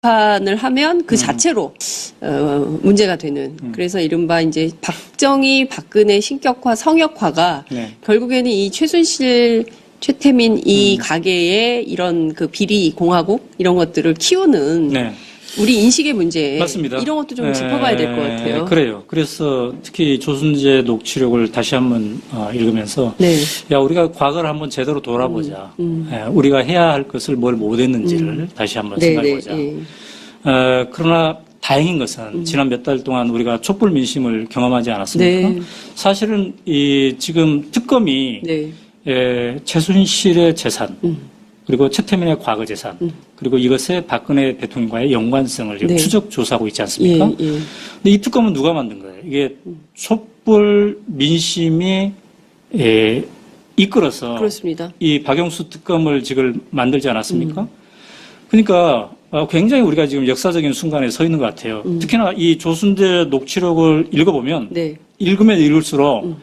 판을 하면 그 자체로 문제가 되는. 그래서 이른바 이제 박정희, 박근혜 신격화, 성역화가 네. 결국에는 이 최순실, 최태민 이 가계의 이런 그 비리 공화국 이런 것들을 키우는 네. 우리 인식의 문제. 맞습니다. 이런 것도 좀 짚어봐야 될 것 같아요. 그래요. 그래서 특히 조순재 녹취록을 다시 한번 읽으면서 네. 야 우리가 과거를 한번 제대로 돌아보자. 우리가 해야 할 것을 뭘 못했는지를 다시 한번 네, 생각해보자. 네, 그러나 다행인 것은 지난 몇 달 동안 우리가 촛불 민심을 경험하지 않았습니까? 네. 사실은 이 지금 특검이 네. 최순실의 재산 그리고 최태민의 과거 재산 그리고 이것에 박근혜 대통령과의 연관성을 지금 네. 추적 조사하고 있지 않습니까? 예, 예. 근데 이 특검은 누가 만든 거예요? 이게 촛불 민심이 이끌어서 그렇습니다. 이 박영수 특검을 지금 만들지 않았습니까? 그러니까 굉장히 우리가 지금 역사적인 순간에 서 있는 것 같아요. 특히나 이 조순재 녹취록을 읽어보면 네. 읽으면 읽을수록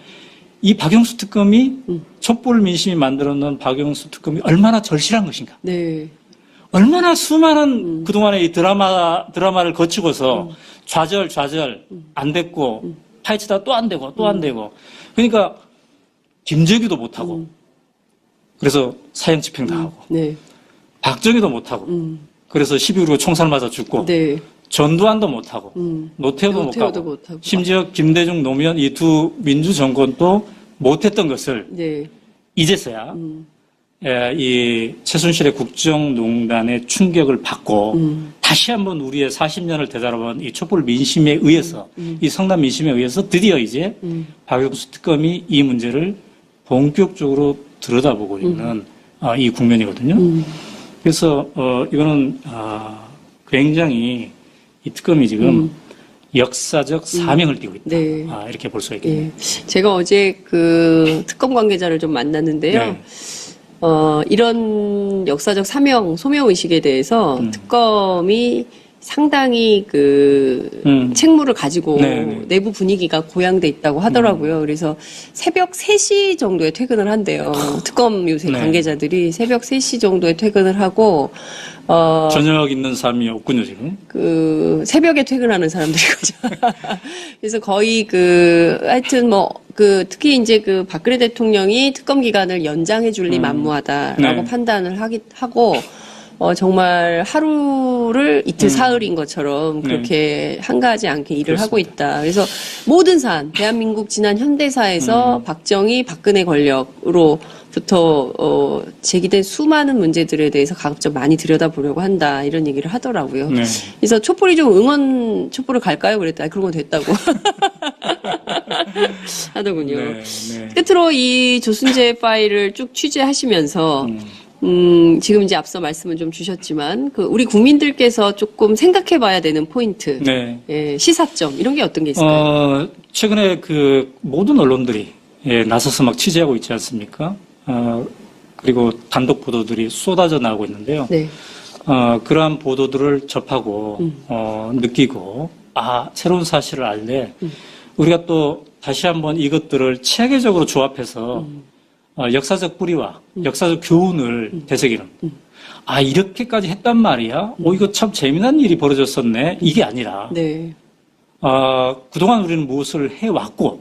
이 박영수 특검이 촛불 민심이 만들어놓은 박영수 특검이 얼마나 절실한 것인가. 네. 얼마나 수많은 그동안의 이 드라마를 거치고서 좌절 안 됐고 파헤치다 또 안 되고 또 안 되고 그러니까 김재규도 못하고 그래서 사형 집행 당하고 네. 박정희도 못하고 그래서 12.19 총살 맞아 죽고 네. 전두환도 못하고 노태우도 못 가고 못하고. 심지어 김대중 노무현 이 두 민주 정권도 못했던 것을 네. 이제서야 이 최순실의 국정농단의 충격을 받고 다시 한번 우리의 40년을 되돌아본 이 촛불 민심에 의해서 이 성남 민심에 의해서 드디어 이제 박영수 특검이 이 문제를 본격적으로 들여다보고 있는 이 국면이거든요. 그래서 이거는 굉장히 이 특검이 지금 역사적 사명을 띠고 있다. 네. 이렇게 볼 수가 있겠네요. 예. 제가 어제 그 특검 관계자를 좀 만났는데요. 네. 이런 역사적 사명, 소명의식에 대해서 특검이 상당히 그 책무를 가지고 네. 내부 분위기가 고양돼 있다고 하더라고요. 그래서 새벽 3시 정도에 퇴근을 한대요. 특검 요새 네. 관계자들이 새벽 3시 정도에 퇴근을 하고 저녁 있는 삶이 없군요, 지금. 그 새벽에 퇴근하는 사람들인 거죠. 그래서 거의 하여튼 특히 이제 그 박근혜 대통령이 특검 기간을 연장해 줄 리 만무하다라고 네. 판단을 하고 정말 하루를 이틀 사흘인 것처럼 그렇게 한가하지 않게 일을 그렇습니다. 하고 있다. 그래서 모든 사안, 대한민국 지난 현대사에서 박정희, 박근혜 권력으로부터 제기된 수많은 문제들에 대해서 가급적 많이 들여다보려고 한다. 이런 얘기를 하더라고요. 네. 그래서 촛불이 좀 촛불을 갈까요? 그랬더니 그런 건 됐다고 하더군요. 네, 네. 끝으로 이 조순재 파일을 쭉 취재하시면서 지금 이제 앞서 말씀은 좀 주셨지만 우리 국민들께서 조금 생각해 봐야 되는 포인트, 네. 예, 시사점 이런 게 어떤 게 있을까요? 최근에 모든 언론들이 나서서 막 취재하고 있지 않습니까? 그리고 단독 보도들이 쏟아져 나오고 있는데요. 네. 그러한 보도들을 접하고 느끼고 새로운 사실을 알래 우리가 또 다시 한번 이것들을 체계적으로 조합해서 역사적 뿌리와 역사적 교훈을 되새기는. 이렇게까지 했단 말이야? 이거 참 재미난 일이 벌어졌었네. 이게 아니라, 네. 그동안 우리는 무엇을 해왔고,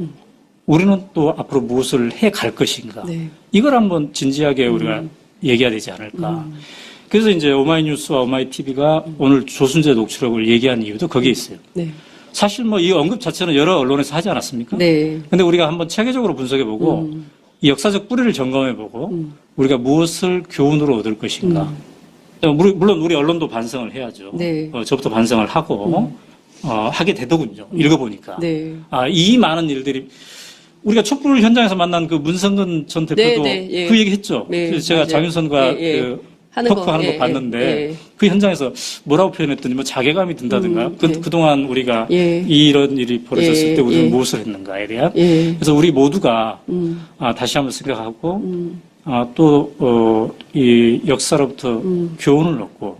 우리는 또 앞으로 무엇을 해갈 것인가. 네. 이걸 한번 진지하게 우리가 얘기해야 되지 않을까. 그래서 이제 오마이뉴스와 오마이TV가 오늘 조순재 녹취록을 얘기한 이유도 거기에 있어요. 네. 사실 이 언급 자체는 여러 언론에서 하지 않았습니까? 네. 근데 우리가 한번 체계적으로 분석해보고, 이 역사적 뿌리를 점검해보고 우리가 무엇을 교훈으로 얻을 것인가. 물론 우리 언론도 반성을 해야죠. 네. 저부터 반성을 하고 하게 되더군요. 읽어보니까. 네. 이 많은 일들이 우리가 촛불 현장에서 만난 그 문성근 전 대표도 네, 예. 그 얘기 했죠. 네, 그래서 제가 맞아요. 장윤선과 하는 토크하는 거 예, 봤는데 예. 그 현장에서 뭐라고 표현했더니 자괴감이 든다든가 네. 그동안 우리가 예. 이런 일이 벌어졌을 예, 때 우리는 예. 무엇을 했는가에 대한 예. 그래서 우리 모두가 다시 한번 생각하고 또 이 역사로부터 교훈을 얻고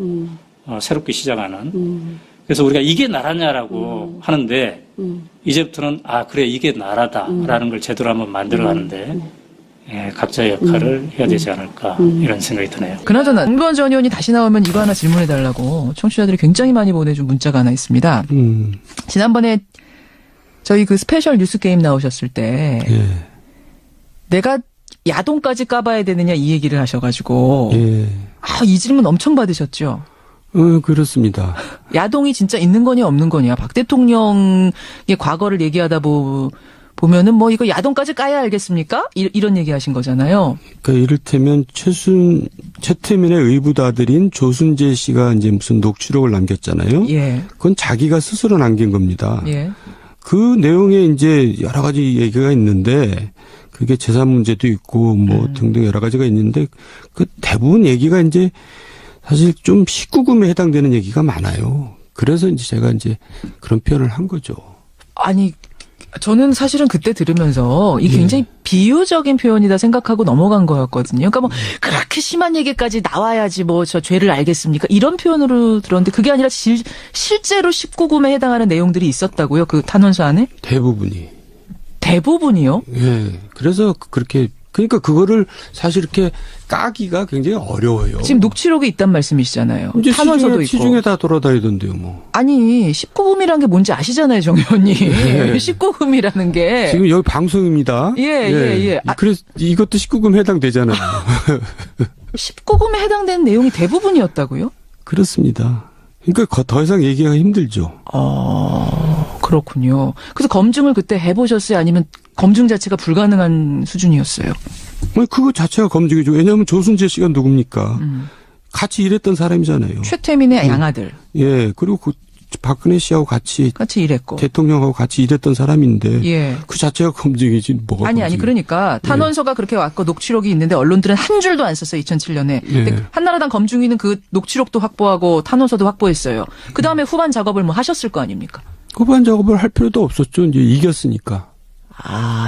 새롭게 시작하는 그래서 우리가 이게 나라냐라고 하는데 이제부터는 그래 이게 나라다라는 걸 제대로 한번 만들어 가는데 각자의 역할을 해야 되지 않을까 이런 생각이 드네요. 그나저나 정두원 전 의원이 다시 나오면 이거 하나 질문해달라고 청취자들이 굉장히 많이 보내준 문자가 하나 있습니다. 지난번에 저희 그 스페셜 뉴스 게임 나오셨을 때 내가 야동까지 까봐야 되느냐 이 얘기를 하셔가지고 이 질문 엄청 받으셨죠? 그렇습니다. 야동이 진짜 있는 거냐 없는 거냐. 박 대통령의 과거를 얘기하다 보면은 뭐 이거 야동까지 까야 알겠습니까? 이런 얘기 하신 거잖아요. 그러니까 이를테면 최태민의 의붓아들인 조순재 씨가 이제 무슨 녹취록을 남겼잖아요. 예. 그건 자기가 스스로 남긴 겁니다. 예. 그 내용에 이제 여러 가지 얘기가 있는데 그게 재산 문제도 있고 뭐 등등 여러 가지가 있는데 그 대부분 얘기가 이제 사실 좀 19금에 해당되는 얘기가 많아요. 그래서 이제 제가 이제 그런 표현을 한 거죠. 아니, 저는 사실은 그때 들으면서 이게 굉장히 비유적인 표현이다 생각하고 넘어간 거였거든요. 그러니까 뭐 그렇게 심한 얘기까지 나와야지 뭐 저 죄를 알겠습니까? 이런 표현으로 들었는데 그게 아니라 실제로 19금에 해당하는 내용들이 있었다고요? 그 탄원서 안에? 대부분이요? 예. 그래서 그렇게 그러니까 그거를 사실 이렇게 까기가 굉장히 어려워요. 지금 녹취록이 있단 말씀이시잖아요. 이제 탄원서도 있고. 시중에 다 돌아다니던데요, 뭐. 아니 19금이라는 게 뭔지 아시잖아요, 정 의원님. 19금이라는 게. 지금 여기 방송입니다. 예. 그래서 이것도 19금 해당되잖아요. 19금에 해당되는 내용이 대부분이었다고요? 그렇습니다. 그러니까 더 이상 얘기가 힘들죠. 그렇군요. 그래서 검증을 그때 해보셨어요? 아니면 검증 자체가 불가능한 수준이었어요? 그거 자체가 검증이죠. 왜냐하면 조순재 씨가 누굽니까? 같이 일했던 사람이잖아요. 최태민의 양아들. 예. 그리고 박근혜 씨하고 같이 일했고. 대통령하고 같이 일했던 사람인데. 예. 그 자체가 검증이지 뭐가 아니 검증이에요. 그러니까 탄원서가 그렇게 왔고 녹취록이 있는데 언론들은 한 줄도 안 썼어요. 2007년에. 근데 한나라당 검증위는 그 녹취록도 확보하고 탄원서도 확보했어요. 그다음에 후반 작업을 뭐 하셨을 거 아닙니까? 후반 작업을 할 필요도 없었죠. 이제 이겼으니까.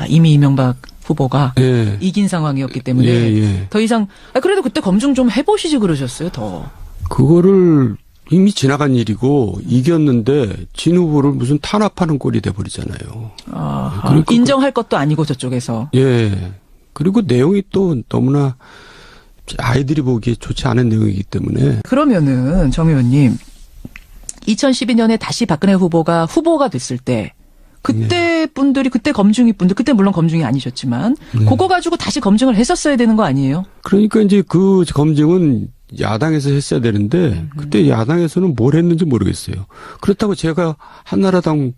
이미 이명박 후보가 예. 이긴 상황이었기 때문에 예. 더 이상 그래도 그때 검증 좀 해보시지 그러셨어요. 더. 그거를 이미 지나간 일이고 이겼는데 진 후보를 무슨 탄압하는 꼴이 돼버리잖아요. 그러니까 인정할 것도 아니고 저쪽에서. 예. 그리고 내용이 또 너무나 아이들이 보기에 좋지 않은 내용이기 때문에. 그러면은 정 의원님 2012년에 다시 박근혜 후보가 됐을 때 그때 분들이 그때 검증위 분들 그때 물론 검증이 아니셨지만 그거 가지고 다시 검증을 했었어야 되는 거 아니에요? 그러니까 이제 그 검증은 야당에서 했어야 되는데 그때 야당에서는 뭘 했는지 모르겠어요. 그렇다고 제가 한나라당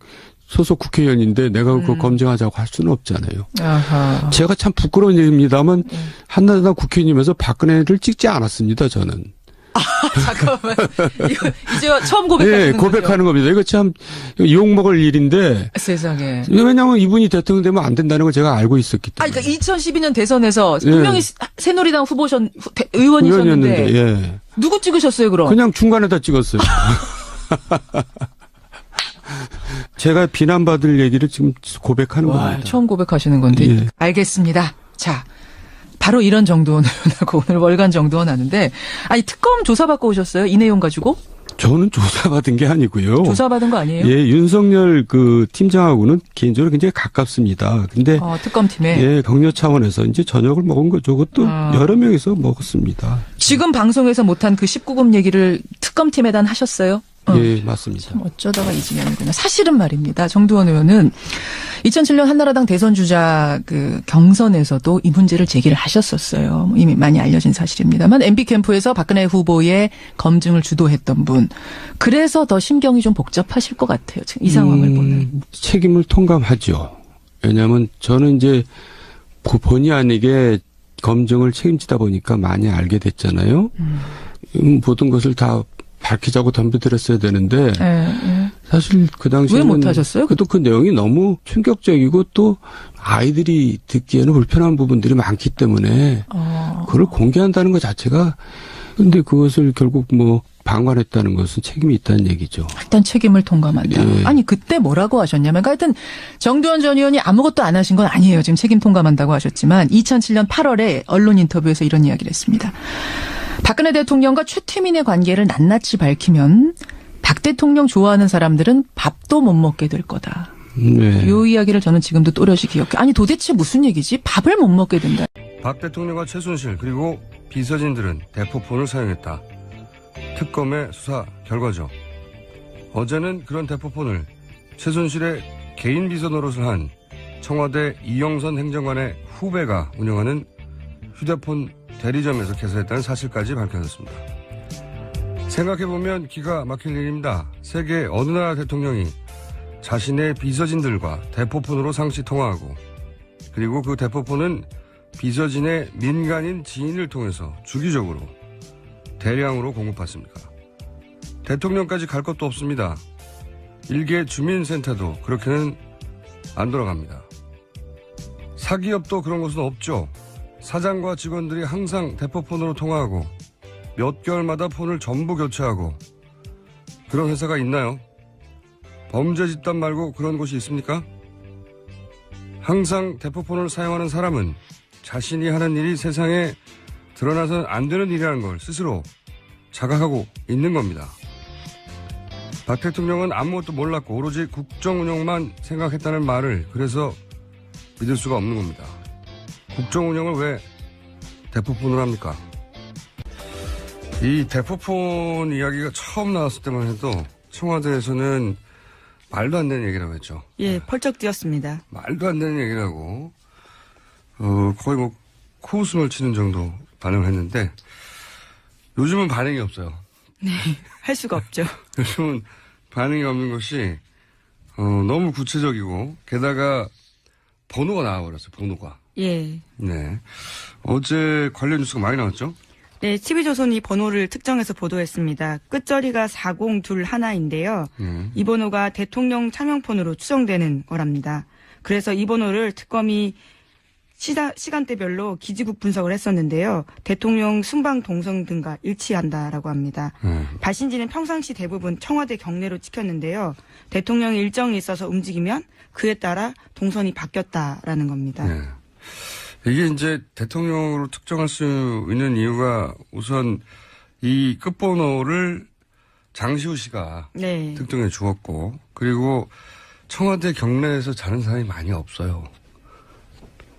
소속 국회의원인데 내가 그거 검증하자고 할 수는 없잖아요. 아하. 제가 참 부끄러운 얘기입니다만 한나라당 국회의원이면서 박근혜를 찍지 않았습니다. 저는. 잠깐만. 이거 이제 처음 고백하는 거죠? 고백하는 겁니다. 이거 참 욕먹을 일인데. 세상에. 왜냐하면 이분이 대통령 되면 안 된다는 걸 제가 알고 있었기 때문에. 그러니까 2012년 대선에서 분명히 새누리당 의원이셨는데 예. 누구 찍으셨어요, 그럼? 그냥 중간에다 찍었어요. 제가 비난받을 얘기를 지금 고백하는 겁니다. 처음 고백하시는 건데. 예. 알겠습니다. 자. 바로 이런 정도원 의원하고 오늘 월간 정도원 하는데 특검 조사받고 오셨어요? 이 내용 가지고? 저는 조사받은 게 아니고요. 조사받은 거 아니에요? 예, 윤석열 그 팀장하고는 개인적으로 굉장히 가깝습니다. 근데 특검팀에 예, 격려 차원에서 이제 저녁을 먹은 거죠. 그것도 여러 명이서 먹었습니다. 지금 방송에서 못한 그 19금 얘기를 특검팀에다 하셨어요? 예, 맞습니다. 참 어쩌다가 이 지경이구나. 사실은 말입니다. 정두원 의원은 2007년 한나라당 대선 주자 그 경선에서도 이 문제를 제기를 하셨었어요. 이미 많이 알려진 사실입니다만 MB 캠프에서 박근혜 후보의 검증을 주도했던 분. 그래서 더 심경이 좀 복잡하실 것 같아요. 지금 이 상황을 보는. 책임을 통감하죠. 왜냐하면 저는 이제 본의 아니게 검증을 책임지다 보니까 많이 알게 됐잖아요. 모든 것을 다 밝히자고 덤벼들었어야 되는데 사실 그 당시에는 왜 못하셨어요? 또 그 내용이 너무 충격적이고 또 아이들이 듣기에는 불편한 부분들이 많기 때문에 그걸 공개한다는 것 자체가 근데 그것을 결국 뭐 방관했다는 것은 책임이 있다는 얘기죠. 일단 책임을 통감한다. 예. 아니 그때 뭐라고 하셨냐면 하여튼 정두원 전 의원이 아무것도 안 하신 건 아니에요. 지금 책임 통감한다고 하셨지만 2007년 8월에 언론 인터뷰에서 이런 이야기를 했습니다. 박근혜 대통령과 최태민의 관계를 낱낱이 밝히면 박 대통령 좋아하는 사람들은 밥도 못 먹게 될 거다. 네. 이 이야기를 저는 지금도 또렷이 기억해. 아니 도대체 무슨 얘기지? 밥을 못 먹게 된다. 박 대통령과 최순실 그리고 비서진들은 대포폰을 사용했다. 특검의 수사 결과죠. 어제는 그런 대포폰을 최순실의 개인 비서 노릇을 한 청와대 이영선 행정관의 후배가 운영하는 휴대폰 대리점에서 개설했다는 사실까지 밝혀졌습니다. 생각해보면 기가 막힐 일입니다. 세계 어느 나라 대통령이 자신의 비서진들과 대포폰으로 상시 통화하고 그리고 그 대포폰은 비서진의 민간인 지인을 통해서 주기적으로 대량으로 공급받습니까? 대통령까지 갈 것도 없습니다. 일개 주민센터도 그렇게는 안 돌아갑니다. 사기업도 그런 곳은 없죠. 사장과 직원들이 항상 대포폰으로 통화하고 몇 개월마다 폰을 전부 교체하고 그런 회사가 있나요? 범죄 집단 말고 그런 곳이 있습니까? 항상 대포폰을 사용하는 사람은 자신이 하는 일이 세상에 드러나서는 안 되는 일이라는 걸 스스로 자각하고 있는 겁니다. 박 대통령은 아무것도 몰랐고 오로지 국정 운영만 생각했다는 말을 그래서 믿을 수가 없는 겁니다. 국정 운영을 왜 대포폰으로 합니까? 이 대포폰 이야기가 처음 나왔을 때만 해도 청와대에서는 말도 안 되는 얘기라고 했죠. 예, 펄쩍 뛰었습니다. 말도 안 되는 얘기라고 거의 뭐 코웃음을 치는 정도 반응을 했는데 요즘은 반응이 없어요. 네, 할 수가 없죠. 요즘은 반응이 없는 것이 너무 구체적이고 게다가 번호가 나와버렸어요. 번호가. 예. 네. 어제 관련 뉴스가 많이 나왔죠? 네, TV조선이 번호를 특정해서 보도했습니다. 끝자리가 4021인데요. 이 번호가 대통령 차명폰으로 추정되는 거랍니다. 그래서 이 번호를 특검이 시간대별로 기지국 분석을 했었는데요. 대통령 순방 동선 등과 일치한다라고 합니다. 발신지는 평상시 대부분 청와대 경내로 찍혔는데요. 대통령의 일정이 있어서 움직이면 그에 따라 동선이 바뀌었다라는 겁니다. 네. 이게 이제 대통령으로 특정할 수 있는 이유가 우선 이 끝번호를 장시호 씨가 네. 특정해 주었고 그리고 청와대 경내에서 자는 사람이 많이 없어요.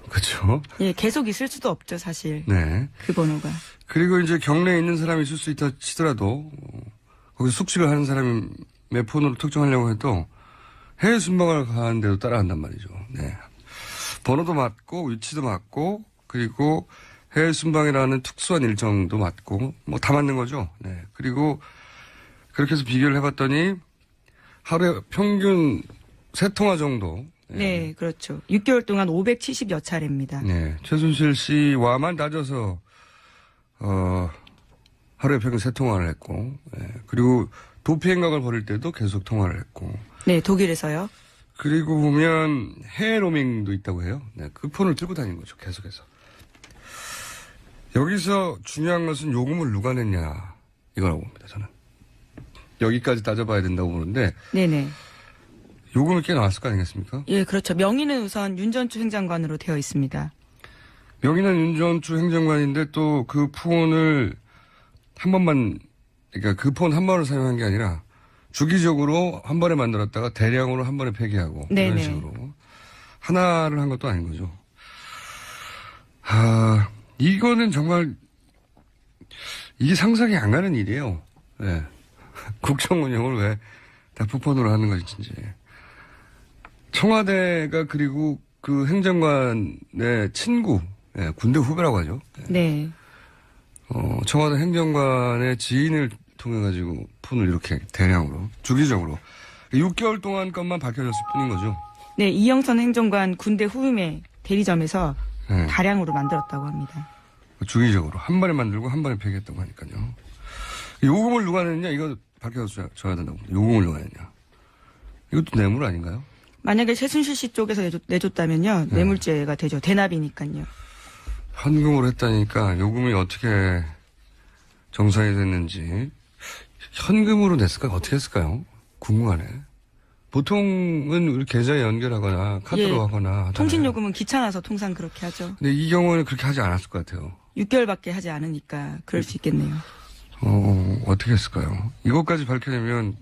그렇죠? 예, 계속 있을 수도 없죠, 사실. 네. 그 번호가. 그리고 이제 경내에 있는 사람이 있을 수 있다 치더라도 거기서 숙식을 하는 사람의 폰으로 특정하려고 해도 해외 순방을 가는데도 따라간단 말이죠. 네. 번호도 맞고 위치도 맞고 그리고 해외 순방이라는 특수한 일정도 맞고 뭐 다 맞는 거죠. 네. 그리고 그렇게 해서 비교를 해봤더니 하루에 평균 3통화 정도. 네, 그렇죠. 6개월 동안 570여 차례입니다. 네. 최순실 씨와만 따져서 하루에 평균 3통화를 했고 그리고 도피 행각을 벌일 때도 계속 통화를 했고. 네, 독일에서요. 그리고 보면 해외 로밍도 있다고 해요. 네, 그 폰을 들고 다니는 거죠. 계속해서. 여기서 중요한 것은 요금을 누가 냈냐 이거라고 봅니다. 저는. 여기까지 따져봐야 된다고 보는데 네네. 요금이 꽤 나왔을 거 아니겠습니까? 예, 그렇죠. 명의는 우선 윤전추 행장관으로 되어 있습니다. 명의는 윤전추 행정관인데 또 그 폰을 한 번만, 그러니까 그 폰 한 번을 사용한 게 아니라 주기적으로 한 번에 만들었다가 대량으로 한 번에 폐기하고 네네. 이런 식으로 하나를 한 것도 아닌 거죠. 이거는 정말 이게 상상이 안 가는 일이에요. 네. 국정 운영을 왜 대포폰으로 하는 것인지. 청와대가 그리고 그 행정관의 친구, 네, 군대 후배라고 하죠. 네. 청와대 행정관의 지인을 통해 가지고 폰을 이렇게 대량으로 주기적으로 6개월 동안 것만 밝혀졌을 뿐인 거죠. 네, 이영선 행정관 군대 후임의 대리점에서 네. 다량으로 만들었다고 합니다. 주기적으로 한 번에 만들고 한 번에 폐기했다고 하니까요. 요금을 누가 냈냐 이거 밝혀줘야 된다고 봅니다. 요금을 누가 냈냐. 이것도 뇌물 아닌가요? 만약에 최순실 씨 쪽에서 내줬다면요. 네. 뇌물죄가 되죠. 대납이니까요. 현금으로 했다니까 요금이 어떻게 정산이 됐는지 현금으로 냈을까 어떻게 했을까요? 궁금하네. 보통은 우리 계좌에 연결하거나 카드로 예, 하거나 하잖아요. 통신요금은 귀찮아서 통상 그렇게 하죠. 근데 이 경우는 그렇게 하지 않았을 것 같아요. 6개월밖에 하지 않으니까 그럴 수 있겠네요. 어떻게 했을까요? 이것까지 밝혀내면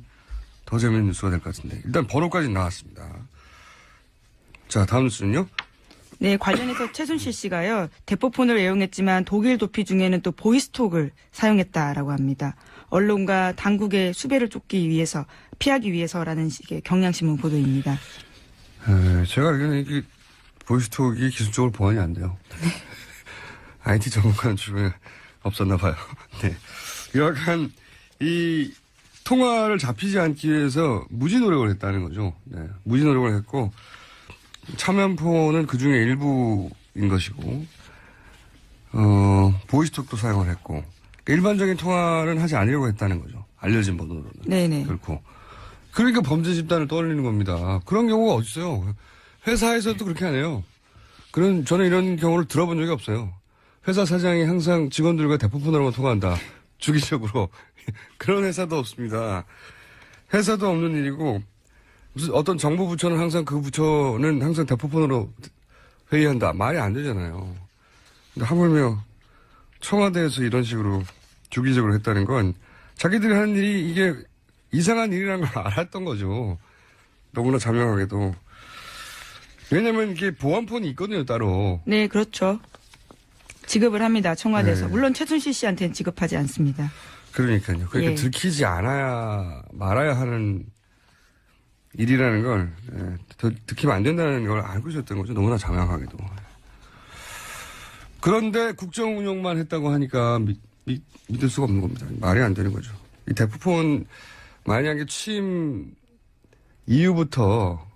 더 재밌는 뉴스가 될 것 같은데. 일단 번호까지 나왔습니다. 자, 다음 뉴스는요? 네, 관련해서 최순실 씨가요, 대포폰을 애용했지만 독일 도피 중에는 또 보이스톡을 사용했다라고 합니다. 언론과 당국의 수배를 피하기 위해서라는 식의 경향신문 보도입니다. 제가 알기로는 이게 보이스톡이 기술적으로 보완이 안 돼요. IT 전문가는 주변에 없었나 봐요. 네. 여하간 이 통화를 잡히지 않기 위해서 무지 노력을 했다는 거죠. 네. 무지 노력을 했고, 차면폰은 그 중에 일부인 것이고, 보이스톡도 사용을 했고, 일반적인 통화는 하지 않으려고 했다는 거죠. 알려진 번호로는. 네네. 그렇고. 그러니까 범죄 집단을 떠올리는 겁니다. 그런 경우가 어딨어요. 회사에서도 그렇게 안 해요. 저는 이런 경우를 들어본 적이 없어요. 회사 사장이 항상 직원들과 대포폰으로만 통화한다. 주기적으로. 그런 회사도 없습니다. 회사도 없는 일이고, 무슨 어떤 정부 부처는 항상 그 부처는 항상 대포폰으로 회의한다. 말이 안 되잖아요. 근데 하물며 청와대에서 이런 식으로 주기적으로 했다는 건 자기들이 하는 일이 이게 이상한 일이라는 걸 알았던 거죠. 너무나 자명하게도. 왜냐면 이게 보안폰이 있거든요, 따로. 네, 그렇죠. 지급을 합니다, 청와대에서. 네. 물론 최순실 씨한테는 지급하지 않습니다. 그러니까요. 그러니까 예. 들키지 말아야 하는 일이라는 걸, 들키면 안 된다는 걸 알고 있었던 거죠. 너무나 자명하게도. 그런데 국정 운영만 했다고 하니까 믿을 수가 없는 겁니다. 말이 안 되는 거죠. 이 대포폰 만약에 취임 이후부터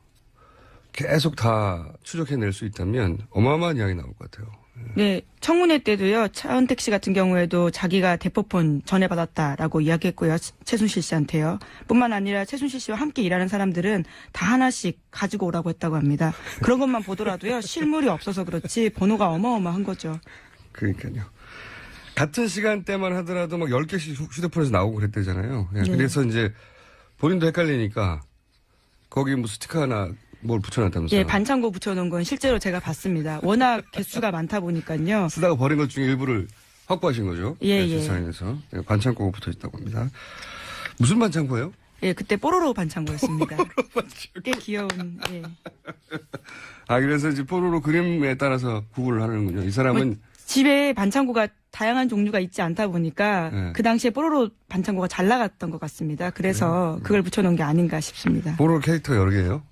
계속 다 추적해낼 수 있다면 어마어마한 이야기 나올 것 같아요. 네, 청문회 때도요, 차은택 씨 같은 경우에도 자기가 대포폰 전해받았다라고 이야기했고요, 최순실 씨한테요. 뿐만 아니라 최순실 씨와 함께 일하는 사람들은 다 하나씩 가지고 오라고 했다고 합니다. 그런 것만 보더라도요, 실물이 없어서 그렇지 번호가 어마어마한 거죠. 그러니까요. 같은 시간대만 하더라도 막 10개씩 휴대폰에서 나오고 그랬대잖아요. 예, 네. 그래서 이제 본인도 헷갈리니까 거기 뭐 스티커 하나 뭘 붙여놨다면서요. 예, 반창고 붙여놓은 건 실제로 제가 봤습니다. 워낙 개수가 많다 보니까요. 쓰다가 버린 것 중에 일부를 확보하신 거죠. 예, 네, 예. 세상에서. 네, 반창고가 붙어 있다고 합니다. 무슨 반창고예요? 예, 그때 뽀로로 반창고였습니다. 꽤 귀여운, 예. 아, 그래서 이제 뽀로로 그림에 따라서 구분을 하는군요. 이 사람은 집에 반창고가 다양한 종류가 있지 않다 보니까 네. 그 당시에 뽀로로 반창고가 잘 나갔던 것 같습니다. 그래서 그걸 붙여놓은 게 아닌가 싶습니다. 뽀로로 캐릭터 여러 개예요?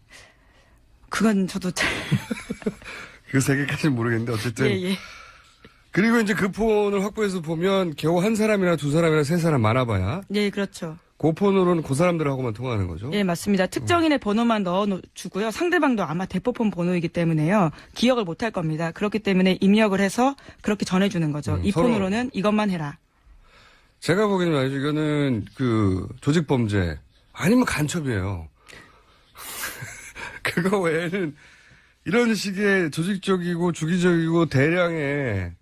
그건 저도 잘. 그 세 개까지는 모르겠는데 어쨌든. 예, 예. 그리고 이제 그 폰을 확보해서 보면 겨우 한 사람이나 두 사람이나 세 사람 많아봐야 예, 그렇죠. 그 폰으로는 그 사람들하고만 통화하는 거죠. 예, 맞습니다. 특정인의 번호만 넣어주고요. 상대방도 아마 대포폰 번호이기 때문에요. 기억을 못할 겁니다. 그렇기 때문에 입력을 해서 그렇게 전해주는 거죠. 이 서로. 폰으로는 이것만 해라. 제가 보기에는 말이죠. 이거는 그 조직범죄 아니면 간첩이에요. 그거 외에는 이런 식의 조직적이고 주기적이고 대량의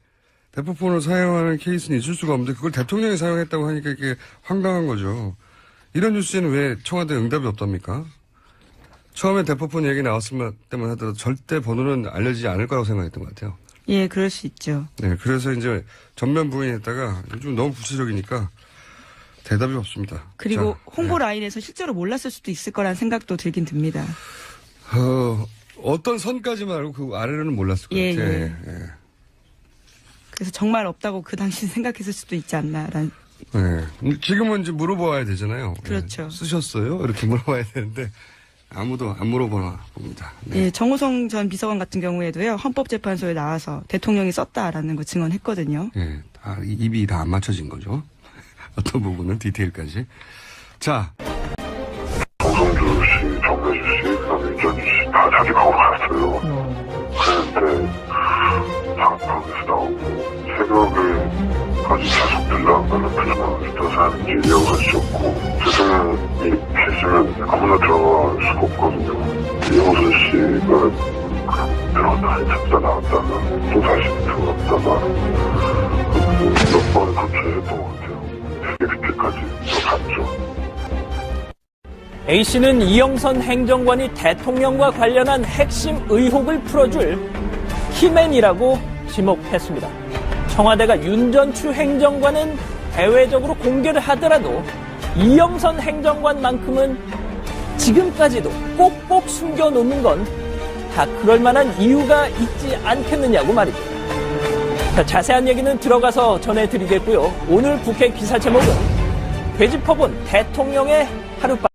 대포폰을 사용하는 케이스는 있을 수가 없는데 그걸 대통령이 사용했다고 하니까 이게 황당한 거죠. 이런 뉴스에는 왜 청와대 응답이 없답니까? 처음에 대포폰 얘기 나왔을 때만 하더라도 절대 번호는 알려지지 않을 거라고 생각했던 것 같아요. 예, 그럴 수 있죠. 네, 그래서 이제 전면 부인했다가 요즘 너무 구체적이니까 대답이 없습니다. 그리고 자, 홍보 라인에서 실제로 몰랐을 수도 있을 거라는 생각도 들긴 듭니다. 어떤 선까지만 알고 그 아래로는 몰랐을 것 예, 같아요. 예. 그래서 정말 없다고 그 당시 생각했을 수도 있지 않나라는. 네. 지금은 이제 물어봐야 되잖아요. 그렇죠. 네. 쓰셨어요? 이렇게 물어봐야 되는데 아무도 안 물어보나 봅니다. 네. 예, 정호성 전 비서관 같은 경우에도요, 헌법재판소에 나와서 대통령이 썼다라는 거 증언했거든요. 네. 입이 다 안 맞춰진 거죠. 어떤 부분은 디테일까지. 자. 정성주 씨, 정배주 씨, 그다음에 윤전주 씨 다 자기 방으로 갔어요. 그랬는데 방에서 나오고 새벽에 자석들 나온다는 표정을 떠서 하는지 이영선 씨였고 세상에 계시면 아무나 들어갈 수가 없거든요. 이영선 씨가 들어갔다 잠깐 나왔다가 또 다시 들어갔다가 몇 번 그렇게 했던 것 같아요. 되게 늦게까지 갔죠. A씨는 이영선 행정관이 대통령과 관련한 핵심 의혹을 풀어줄 키맨이라고 지목했습니다. 청와대가 윤전추 행정관은 대외적으로 공개를 하더라도 이영선 행정관만큼은 지금까지도 꼭꼭 숨겨놓는 건 다 그럴 만한 이유가 있지 않겠느냐고 말이죠. 자, 자세한 얘기는 들어가서 전해드리겠고요. 오늘 국회 기사 제목은 되짚어본 대통령의 하룻밤.